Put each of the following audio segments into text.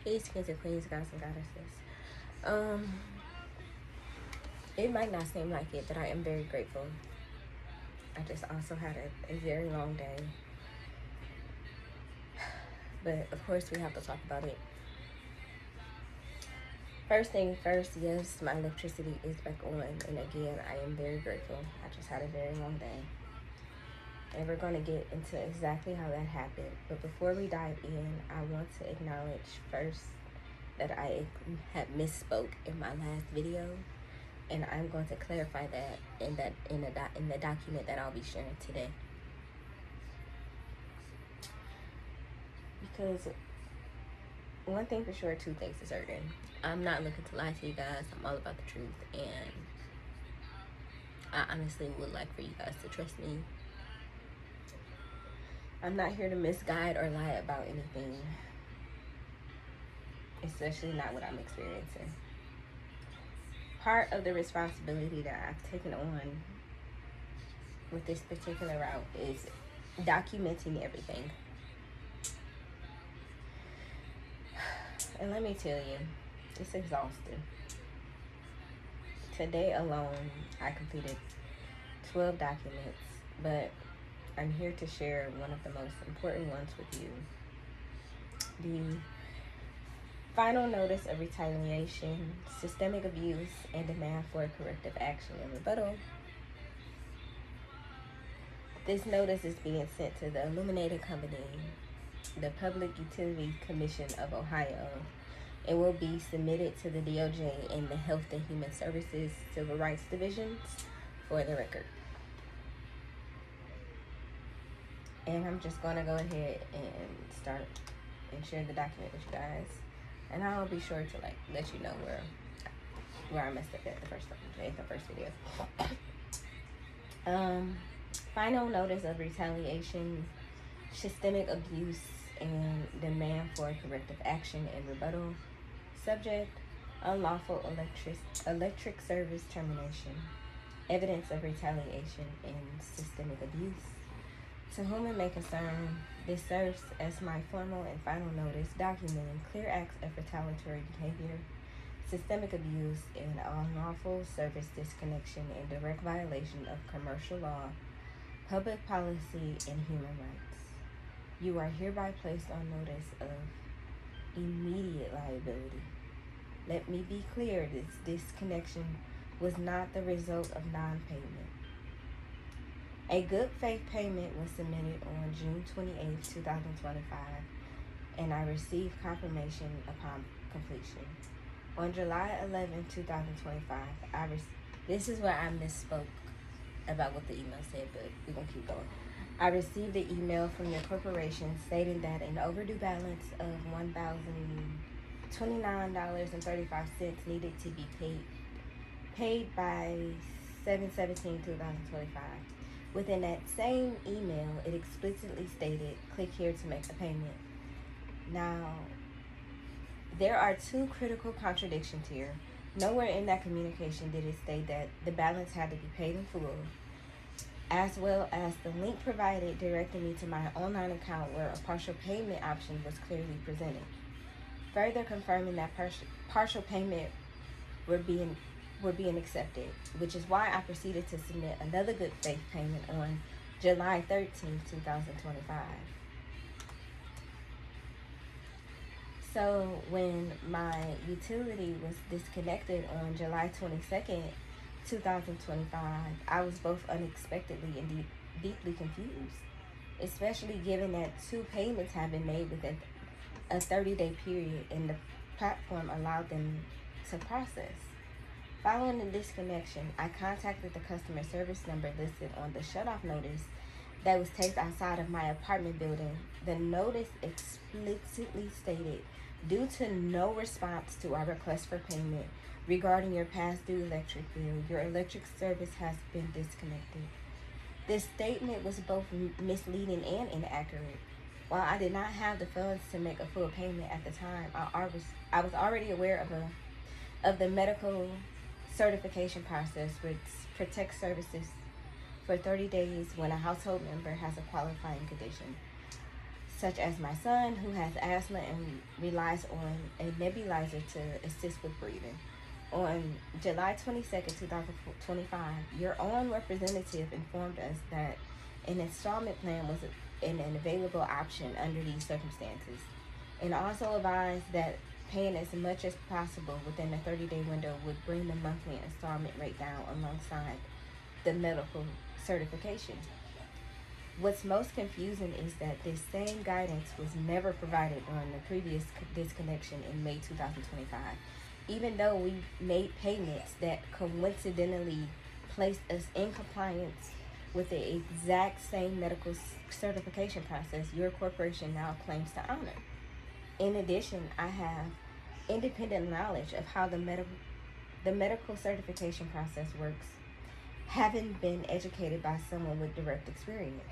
Peace, kings and queens, gods and goddesses. It might not seem like it, but I am very grateful. I just also had a very long day. But of course, we have to talk about it. First thing first, yes, my electricity is back on. And again, I am very grateful. I just had a very long day. And we're going to get into exactly how that happened. But before we dive in, I want to acknowledge first that I had misspoke in my last video, and I'm going to clarify that in the document that I'll be sharing today. Because one thing for sure, two things for certain. I'm not looking to lie to you guys. I'm all about the truth, and I honestly would like for you guys to trust me. I'm not here to misguide or lie about anything, especially not what I'm experiencing. Part of the responsibility that I've taken on with this particular route is documenting everything. And let me tell you, it's exhausting. Today alone, I completed 12 documents, but I'm here to share one of the most important ones with you. The final notice of retaliation, systemic abuse, and demand for corrective action and rebuttal. This notice is being sent to the Illuminated Company, the Public Utility Commission of Ohio. It will be submitted to the DOJ and the Health and Human Services Civil Rights Divisions for the record. And I'm just going to go ahead and start and share the document with you guys. And I'll be sure to let you know where I messed up at the first video. Final notice of retaliation, systemic abuse, and demand for corrective action and rebuttal. Subject: unlawful electric service termination. Evidence of retaliation and systemic abuse. To whom it may concern, this serves as my formal and final notice documenting clear acts of retaliatory behavior, systemic abuse, and unlawful service disconnection in direct violation of commercial law, public policy, and human rights. You are hereby placed on notice of immediate liability. Let me be clear, this disconnection was not the result of non-payment. A good faith payment was submitted on June 28, 2025, and I received confirmation upon completion. On July 11, 2025, this is where I misspoke about what the email said, but we're going to keep going. I received the email from your corporation stating that an overdue balance of $1,029.35 needed to be paid by 7/17/2025. Within that same email, it explicitly stated, click here to make a payment. Now, there are two critical contradictions here. Nowhere in that communication did it state that the balance had to be paid in full, as well as the link provided directing me to my online account where a partial payment option was clearly presented, further confirming that partial payment were being accepted, which is why I proceeded to submit another good faith payment on July 13, 2025. So when my utility was disconnected on July 22nd, 2025, I was both unexpectedly and deeply confused, especially given that two payments have been made within a 30-day period and the platform allowed them to process. Following the disconnection, I contacted the customer service number listed on the shutoff notice that was taped outside of my apartment building. The notice explicitly stated, due to no response to our request for payment regarding your past due electric bill, your electric service has been disconnected. This statement was both misleading and inaccurate. While I did not have the funds to make a full payment at the time, I was already aware of the medical certification process, which protects services for 30 days when a household member has a qualifying condition. such as my son, who has asthma and relies on a nebulizer to assist with breathing. On July 22nd, 2025, your own representative informed us that an installment plan was an available option under these circumstances, and also advised that paying as much as possible within a 30-day window would bring the monthly installment rate down alongside the medical certification. What's most confusing is that this same guidance was never provided during the previous disconnection in May 2025, even though we made payments that coincidentally placed us in compliance with the exact same medical certification process your corporation now claims to honor. In addition, I have independent knowledge of how the medical certification process works, having been educated by someone with direct experience.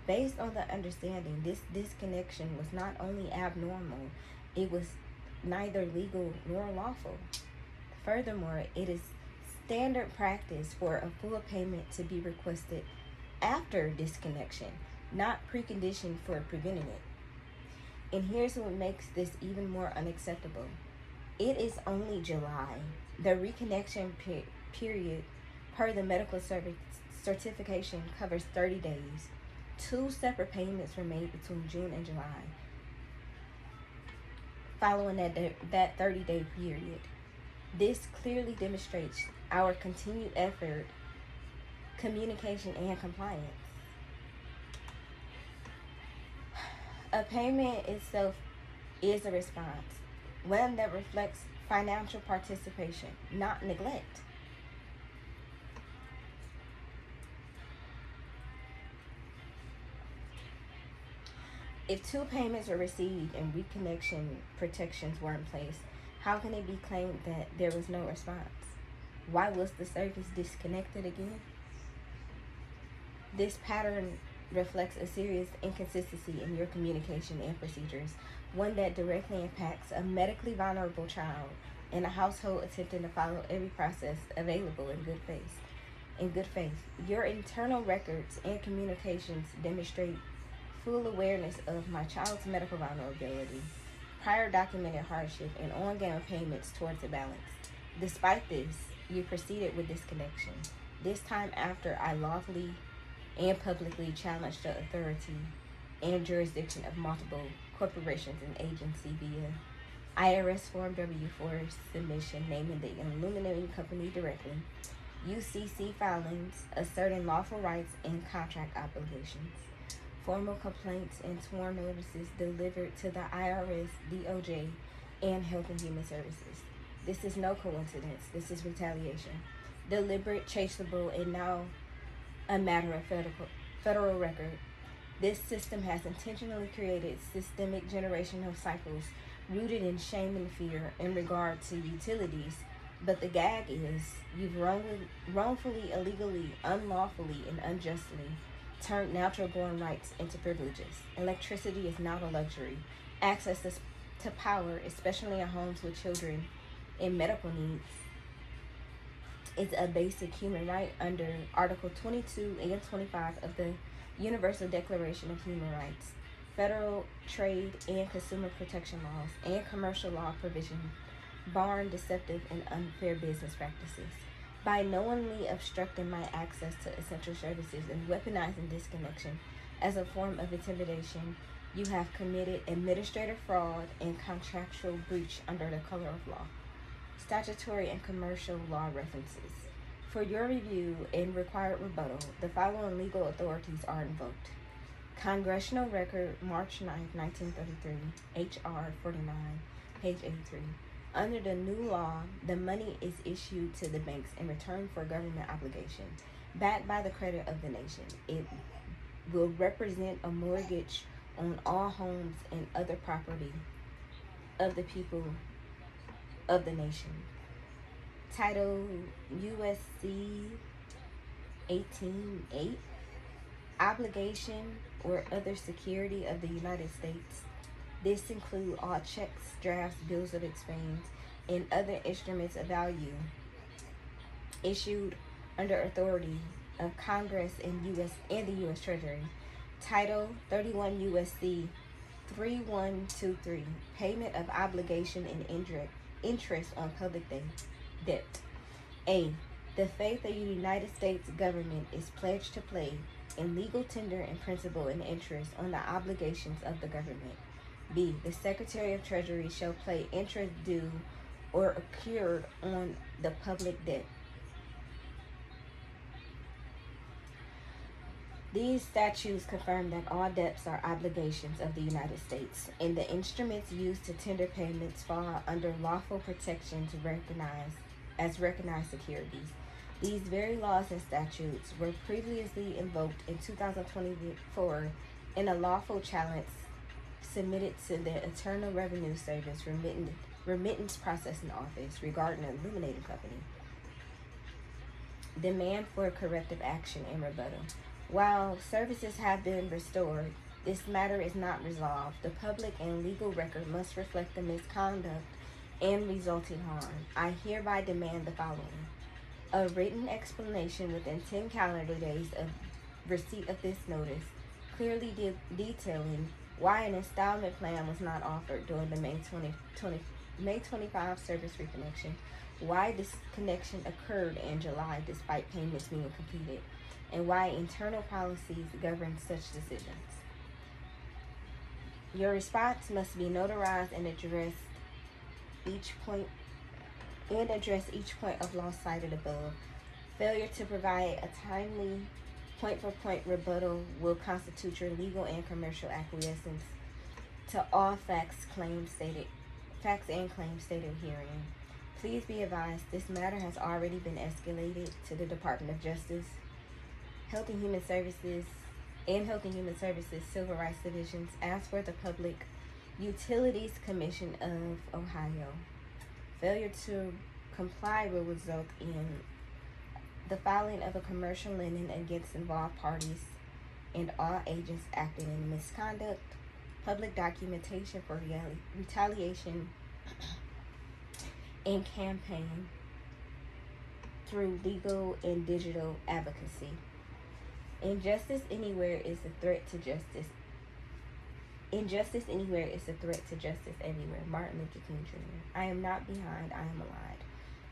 Based on the understanding, this disconnection was not only abnormal, it was neither legal nor lawful. Furthermore, it is standard practice for a full payment to be requested after disconnection, not preconditioned for preventing it. And here's what makes this even more unacceptable. It is only July. The reconnection period per the medical certification covers 30 days. 2 separate payments were made between June and July following that 30-day period. This clearly demonstrates our continued effort, communication, and compliance. A payment itself is a response, one that reflects financial participation, not neglect. If 2 payments were received and reconnection protections were in place, how can it be claimed that there was no response? Why was the service disconnected again? This pattern reflects a serious inconsistency in your communication and procedures, one that directly impacts a medically vulnerable child in a household attempting to follow every process available in good faith. Your internal records and communications demonstrate full awareness of my child's medical vulnerability, prior documented hardship, and ongoing payments towards a balance. Despite this, you proceeded with disconnection, this time after I lawfully and publicly challenged the authority and jurisdiction of multiple corporations and agencies via IRS Form W-4 submission naming the illuminating company directly, UCC filings asserting lawful rights and contract obligations, formal complaints and sworn notices delivered to the IRS, DOJ, and Health and Human Services. This is no coincidence. This is retaliation. Deliberate, traceable, and now a matter of federal record. This system has intentionally created systemic generational cycles rooted in shame and fear in regard to utilities. But the gag is you've wrongfully, illegally, unlawfully, and unjustly turned natural-born rights into privileges. Electricity is not a luxury. Access to power, especially in homes with children and medical needs, is a basic human right under Article 22 and 25 of the Universal Declaration of Human Rights. Federal trade and consumer protection laws and commercial law provisions barring deceptive and unfair business practices. By knowingly obstructing my access to essential services and weaponizing disconnection as a form of intimidation, you have committed administrative fraud and contractual breach under the color of law. Statutory and commercial law references. For your review and required rebuttal, the following legal authorities are invoked. Congressional Record, March 9, 1933, H.R. 49, page 83. Under the new law, the money is issued to the banks in return for government obligation, backed by the credit of the nation. It will represent a mortgage on all homes and other property of the people of the nation. Title USC 18.8, obligation or other security of the United States. This includes all checks, drafts, bills of expense, and other instruments of value issued under authority of Congress and the U.S. Treasury. Title 31 U.S.C. 3123, payment of obligation and interest on public debt. A. The faith of the United States government is pledged to pay in legal tender and principal and interest on the obligations of the government. B. The Secretary of Treasury shall pay interest due or accrued on the public debt. These statutes confirm that all debts are obligations of the United States, and the instruments used to tender payments fall under lawful protections recognized securities. These very laws and statutes were previously invoked in 2024 in a lawful challenge submitted to the Internal Revenue Service Remittance Processing Office regarding an illuminating company. Demand for corrective action and rebuttal. While services have been restored, this matter is not resolved. The public and legal record must reflect the misconduct and resulting harm. I hereby demand the following: a written explanation within 10 calendar days of receipt of this notice, clearly detailing why an installment plan was not offered during the May 25 service reconnection, why this connection occurred in July despite payments being completed, and why internal policies govern such decisions. Your response must be notarized and address each point of law cited above. Failure to provide a timely point-for-point rebuttal will constitute your legal and commercial acquiescence to all facts and claims stated herein. Please be advised, this matter has already been escalated to the Department of Justice, Health and Human Services Civil Rights Divisions, as for the Public Utilities Commission of Ohio. Failure to comply will result in the filing of a commercial lien against involved parties and all agents acting in misconduct, public documentation for retaliation, and campaign through legal and digital advocacy. Injustice anywhere is a threat to justice. Injustice anywhere is a threat to justice everywhere. Martin Luther King Jr. I am not behind, I am aligned.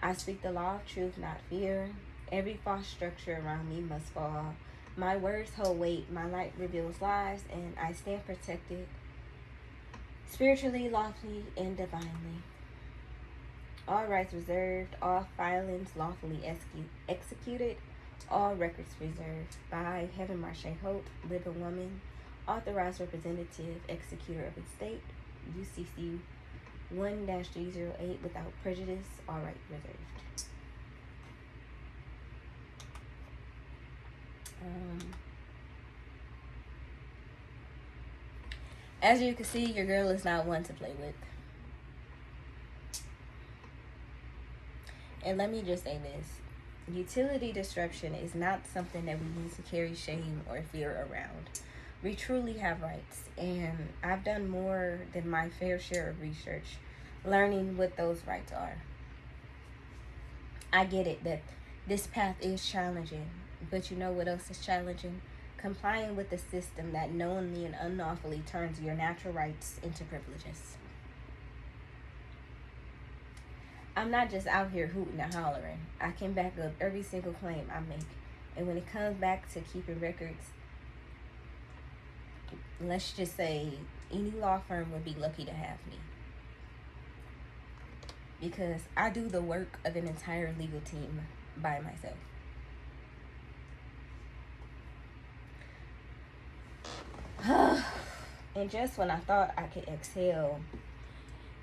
I speak the law of truth, not fear. Every false structure around me must fall. My words hold weight, my light reveals lies, and I stand protected spiritually, lawfully, and divinely. All rights reserved, all filings lawfully executed, all records preserved by Heaven-Marshay Holt, living woman, authorized representative, executor of estate, UCC 1-308, without prejudice, all rights reserved. As you can see, your girl is not one to play with. And let me just say this. Utility disruption is not something that we need to carry shame or fear around. We truly have rights, and I've done more than my fair share of research learning what those rights are. I get it that this path is challenging, but you know what else is challenging? Complying with the system that knowingly and unlawfully turns your natural rights into privileges. I'm not just out here hooting and hollering. I can back up every single claim I make. And when it comes back to keeping records, let's just say any law firm would be lucky to have me. Because I do the work of an entire legal team by myself. And just when I thought I could exhale,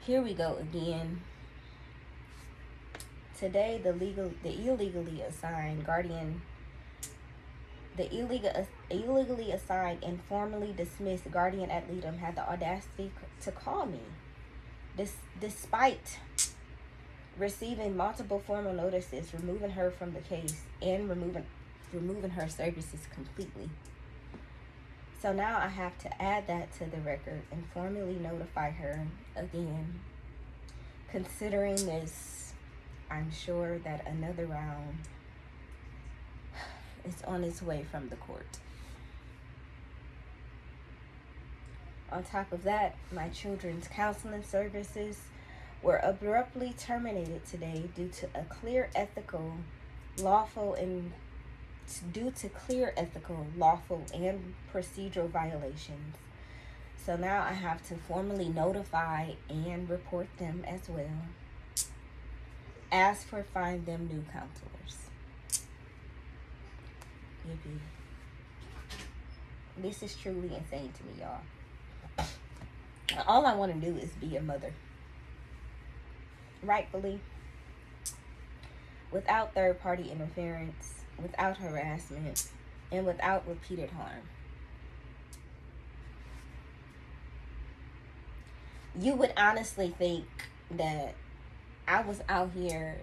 here we go again. Today, the illegally assigned and formally dismissed guardian ad litem had the audacity to call me, despite receiving multiple formal notices, removing her from the case and removing her services completely. So now I have to add that to the record and formally notify her again. Considering this, I'm sure that another round is on its way from the court. On top of that, my children's counseling services were abruptly terminated today due to clear ethical, lawful, and procedural violations. So now I have to formally notify and report them as well. Ask for find them new counselors. Yippee. This is truly insane to me, y'all. All I want to do is be a mother. Rightfully. Without third-party interference, without harassment, and without repeated harm. You would honestly think that I was out here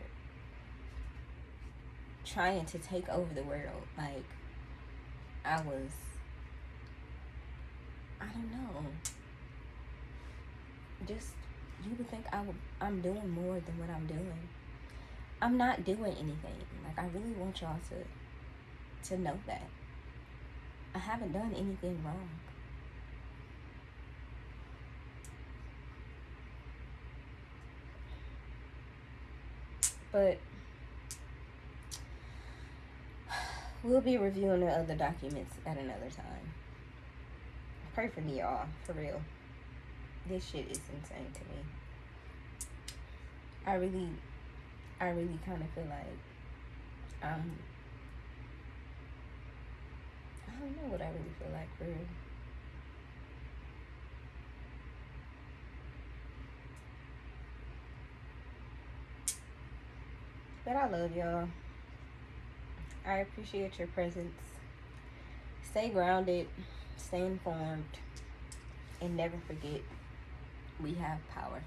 trying to take over the world. Like, I don't know. Just, you would think I'm doing more than what I'm doing. I'm not doing anything. Like, I really want y'all to know that. I haven't done anything wrong. But we'll be reviewing the other documents at another time. Pray for me, y'all. For real. This shit is insane to me. I really kind of feel like I don't know what I really feel like, for real. But I love y'all. I appreciate your presence. Stay grounded, stay informed, and never forget we have power.